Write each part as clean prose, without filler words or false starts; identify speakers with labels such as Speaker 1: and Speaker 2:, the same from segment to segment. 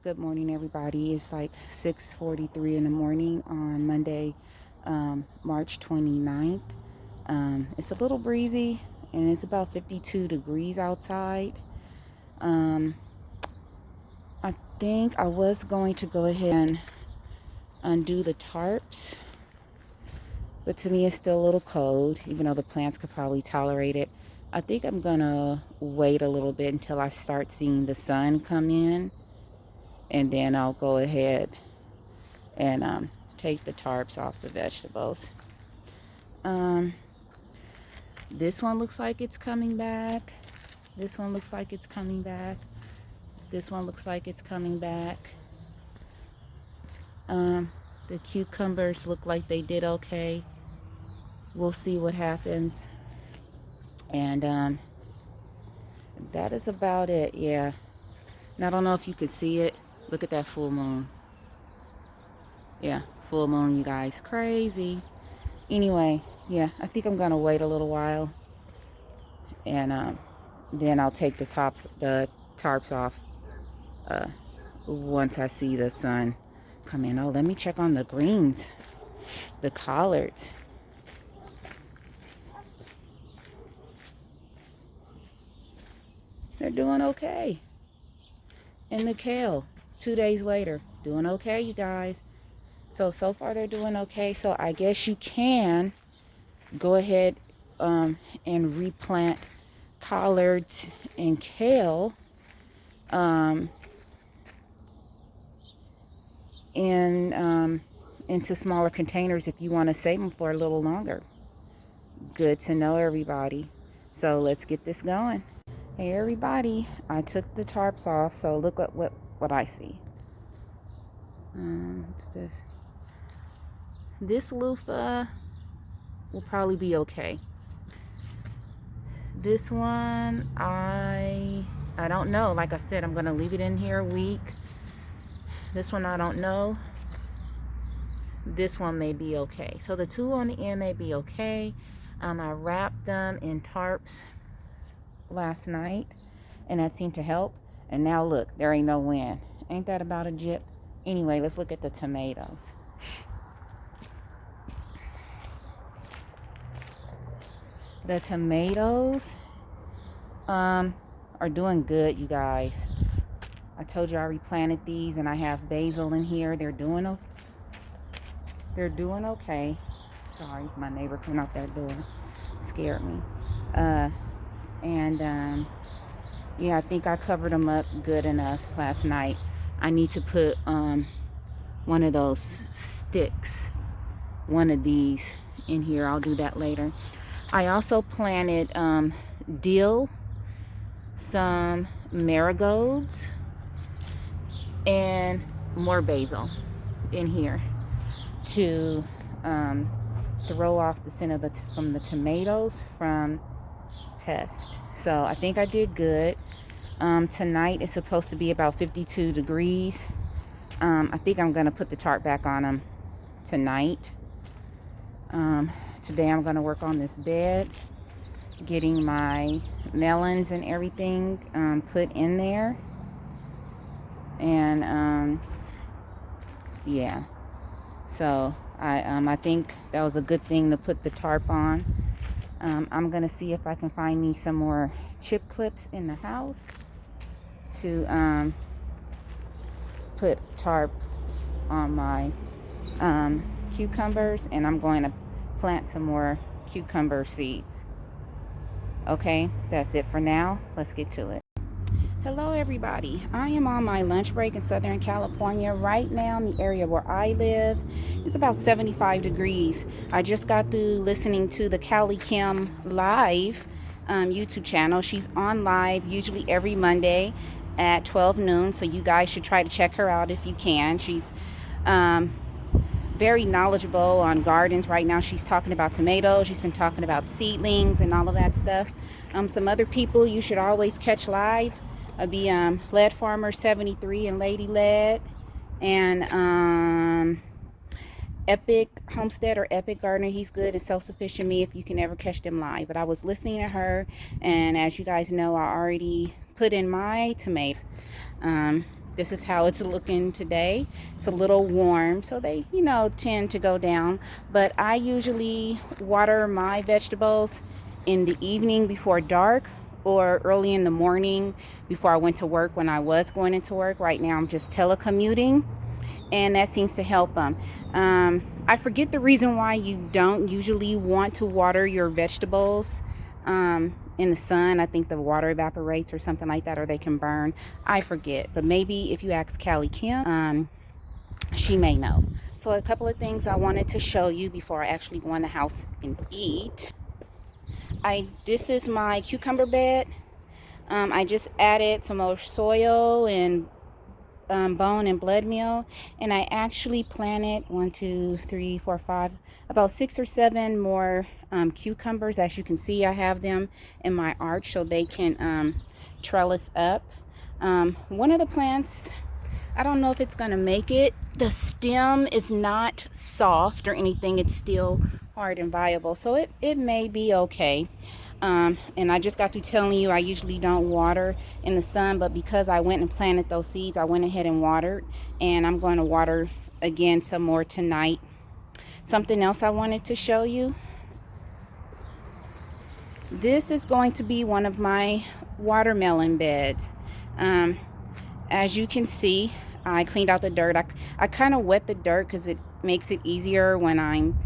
Speaker 1: Good morning, everybody. It's like 6:43 in the morning on Monday, March 29th. It's a little breezy and it's about 52 degrees outside. Um, I think I was going to go ahead and undo the tarps, but to me it's still a little cold, even though the plants could probably tolerate it. I think I'm gonna wait a little bit until I start seeing the sun come in, and then I'll go ahead and take the tarps off the vegetables. Um, this one looks like it's coming back. This one looks like it's coming back. This one looks like it's coming back. The cucumbers look like they did okay. We'll see what happens. And that is about it. Yeah. And I don't know if you could see it. Look at that full moon. Yeah, full moon, you guys. Crazy. Anyway, yeah, I think I'm gonna wait a little while, and then I'll take the tarps off once I see the sun come in. Oh, let me check on the greens, the collards. They're doing okay. And the kale, 2 days later, doing okay, you guys. So far they're doing okay. So I guess you can go ahead and replant collards and kale into smaller containers if you want to save them for a little longer. Good to know, everybody. So let's get this going. Hey everybody, I took the tarps off, so look at what I see. What's this Luffa will probably be okay. This one, I don't know. Like I said, I'm gonna leave it in here a week. This one I don't know. This one may be okay. So the two on the end may be okay. I wrapped them in tarps last night, and that seemed to help. And now look, there ain't no wind. Ain't that about a jip? Anyway, let's look at the tomatoes. The tomatoes are doing good, you guys. I told you I replanted these, and I have basil in here. They're doing okay. Sorry, my neighbor came out that door, scared me. Yeah, I think I covered them up good enough last night. I need to put one of those sticks, one of these in here. I'll do that later. I also planted dill, some marigolds, and more basil in here to throw off the scent of from the tomatoes from pest. So I think I did good. Tonight it's supposed to be about 52 degrees. I think I'm gonna put the tarp back on them tonight. Today I'm gonna work on this bed, getting my melons and everything put in there. And yeah, so I think that was a good thing to put the tarp on. I'm gonna see if I can find me some more chip clips in the house to put tarp on my cucumbers, and I'm going to plant some more cucumber seeds. Okay, that's it for now. Let's get to it. Hello everybody, I am on my lunch break in Southern California. Right now in the area where I live, it's about 75 degrees. I just got through listening to the Callie Kim live YouTube channel. She's on live usually every Monday at 12 noon, so you guys should try to check her out if you can. She's very knowledgeable on gardens. Right now she's talking about tomatoes. She's been talking about seedlings and all of that stuff. Some other people you should always catch live would be Lead Farmer 73 and Lady Lead, and Epic Homestead or Epic Gardener. He's good. It's self-sufficient me if you can ever catch them live. But I was listening to her, and as you guys know, I already put in my tomatoes. This is how it's looking today. It's a little warm, so they, you know, tend to go down. But I usually water my vegetables in the evening before dark or early in the morning before I went to work when I was going into work. Right now I'm just telecommuting, and that seems to help them. I forget the reason why you don't usually want to water your vegetables in the sun. I think the water evaporates or something like that, or they can burn. I forget, but maybe if you ask Callie Kim, she may know. So a couple of things I wanted to show you before I actually go in the house and eat. This is my cucumber bed. I just added some more soil and bone and blood meal, and I actually planted 1, 2, 3, 4, 5, about 6 or 7 more cucumbers. As you can see, I have them in my arch so they can trellis up. One of the plants, I don't know if it's gonna make it. The stem is not soft or anything, it's still hard and viable, so it may be okay. And I just got through telling you I usually don't water in the sun, but because I went and planted those seeds, I went ahead and watered, and I'm going to water again some more tonight. Something else I wanted to show you. This is going to be one of my watermelon beds. As you can see, I cleaned out the dirt. I kind of wet the dirt because it makes it easier when I'm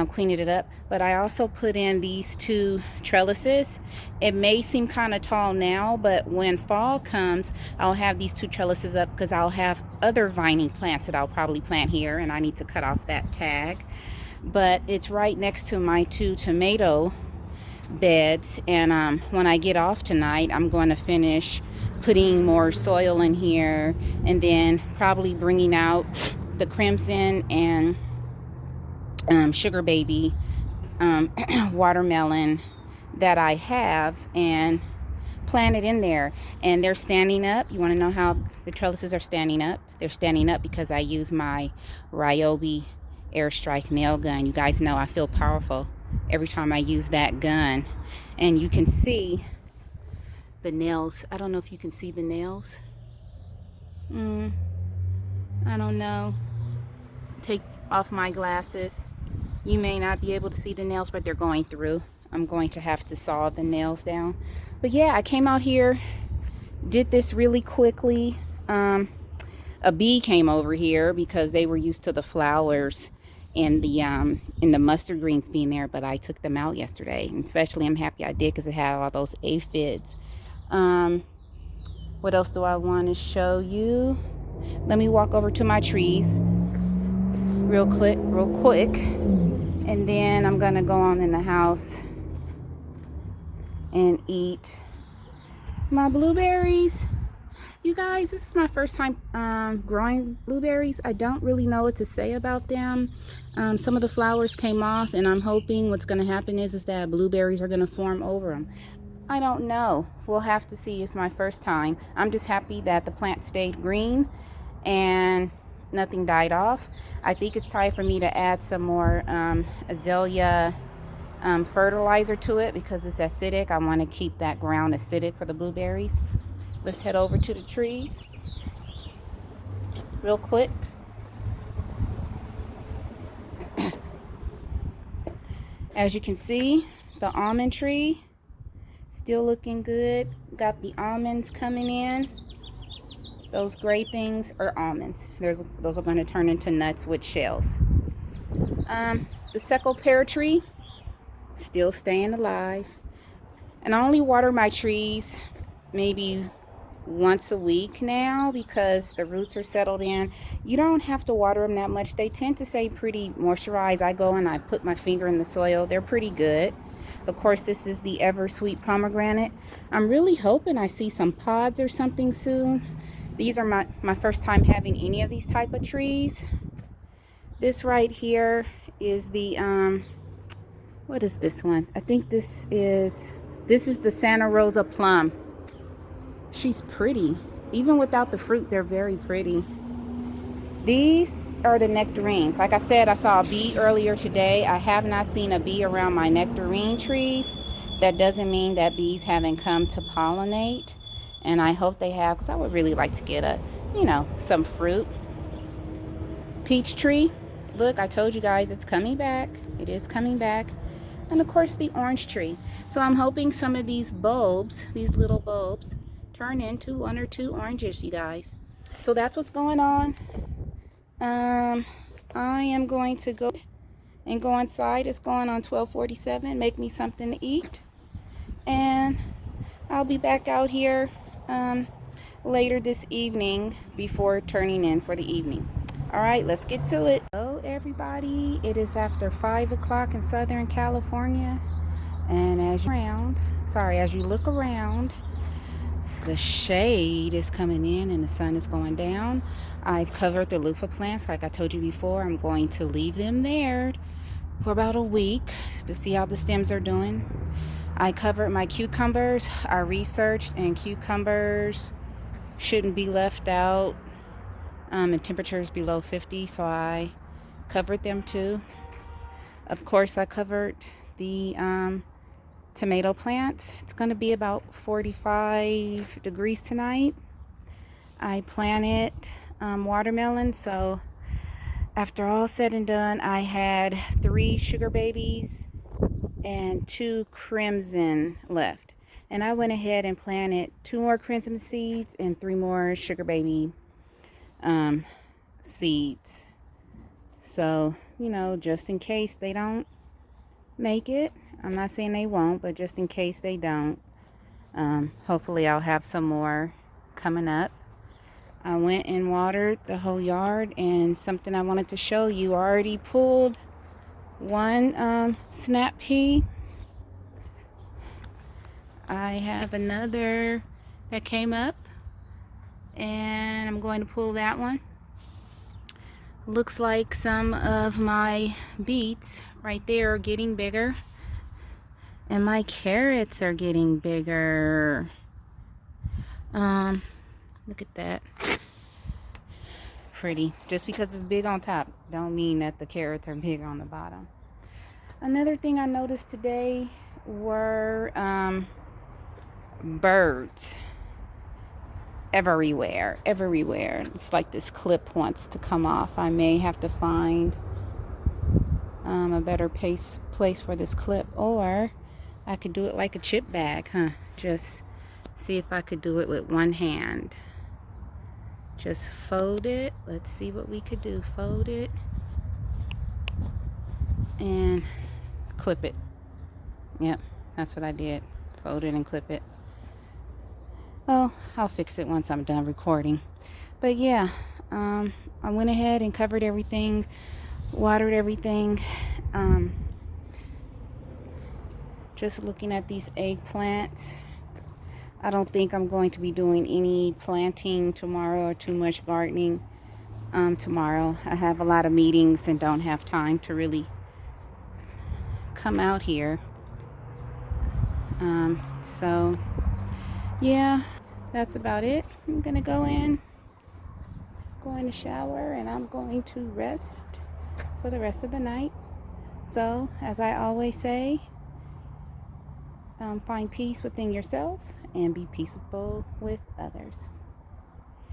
Speaker 1: cleaning it up. But I also put in these 2 trellises. It may seem kind of tall now, but when fall comes, I'll have these 2 trellises up because I'll have other vining plants that I'll probably plant here, and I need to cut off that tag. But it's right next to my 2 tomato beds, and when I get off tonight, I'm going to finish putting more soil in here, and then probably bringing out the crimson and sugar baby watermelon that I have and plant it in there. And they're standing up. You want to know how the trellises are standing up? They're standing up because I use my Ryobi Airstrike nail gun. You guys know I feel powerful every time I use that gun. And you can see the nails. I don't know if you can see the nails. I don't know. Take off my glasses. You may not be able to see the nails, but they're going through. I'm going to have to saw the nails down. But yeah, I came out here, did this really quickly. A bee came over here because they were used to the flowers and the mustard greens being there, but I took them out yesterday. And especially I'm happy I did because it had all those aphids. What else do I want to show you? Let me walk over to my trees real quick, and then I'm gonna go on in the house and eat my blueberries. You guys, this is my first time growing blueberries. I don't really know what to say about them. Some of the flowers came off, and I'm hoping what's going to happen is that blueberries are going to form over them. I don't know. We'll have to see. It's my first time. I'm just happy that the plant stayed green and nothing died off. I think it's time for me to add some more azalea fertilizer to it because it's acidic. I want to keep that ground acidic for the blueberries. Let's head over to the trees real quick. As you can see, the almond tree still looking good. Got the almonds coming in. Those gray things are almonds. Those are going to turn into nuts with shells. The second pear tree still staying alive. And I only water my trees maybe once a week now because the roots are settled in. You don't have to water them that much. They tend to stay pretty moisturized. I go and I put my finger in the soil. They're pretty good. Of course, this is the ever sweet pomegranate. I'm really hoping I see some pods or something soon. These are my first time having any of these type of trees. This right here is the what is this one? I think this is the Santa Rosa plum. She's pretty. Even without the fruit, they're very pretty. These are the nectarines. Like I said, I saw a bee earlier today. I have not seen a bee around my nectarine trees. That doesn't mean that bees haven't come to pollinate. And I hope they have, because I would really like to get a you know, some fruit. Peach tree. Look, I told you guys it's coming back. It is coming back. And of course the orange tree. So I'm hoping some of these bulbs, these little bulbs, turn into 1 or 2 oranges, you guys. So that's what's going on. I am going to go and go inside. It's going on 12:47. Make me something to eat. And I'll be back out here later this evening before turning in for the evening. All right, let's get to it. Hello, everybody. It is after 5 o'clock in Southern California. And as you look around, the shade is coming in and the sun is going down. I've covered the loofah plants like I told you before. I'm going to leave them there for about a week to see how the stems are doing. I covered my cucumbers. I researched, and cucumbers shouldn't be left out in temperatures below 50, so I covered them too. Of course, I covered the tomato plants. It's going to be about 45 degrees tonight. I planted watermelon, so after all said and done, I had 3 sugar babies and 2 crimson left. And I went ahead and planted 2 more crimson seeds and 3 more sugar baby seeds. So, you know, just in case they don't make it. I'm not saying they won't, but just in case they don't. Hopefully I'll have some more coming up. I went and watered the whole yard, and something I wanted to show you. I already pulled one snap pea. I have another that came up, and I'm going to pull that one. Looks like some of my beets right there are getting bigger, and my carrots are getting bigger. Look at that. Pretty. Just because it's big on top don't mean that the carrots are big on the bottom. Another thing I noticed today were birds everywhere. It's like this clip wants to come off. I may have to find a better place for this clip, or I could do it like a chip bag, just see if I could do it with one hand. Just fold it. Let's see what we could do. Fold it and clip it. Yep, that's what I did. Fold it and clip it. Well, I'll fix it once I'm done recording. But yeah, I went ahead and covered everything, watered everything. Just looking at these eggplants. I don't think I'm going to be doing any planting tomorrow or too much gardening tomorrow. I have a lot of meetings and don't have time to really come out here. So yeah, that's about it. I'm gonna go in to shower, and I'm going to rest for the rest of the night. So as I always say, find peace within yourself and be peaceable with others.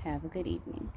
Speaker 1: Have a good evening.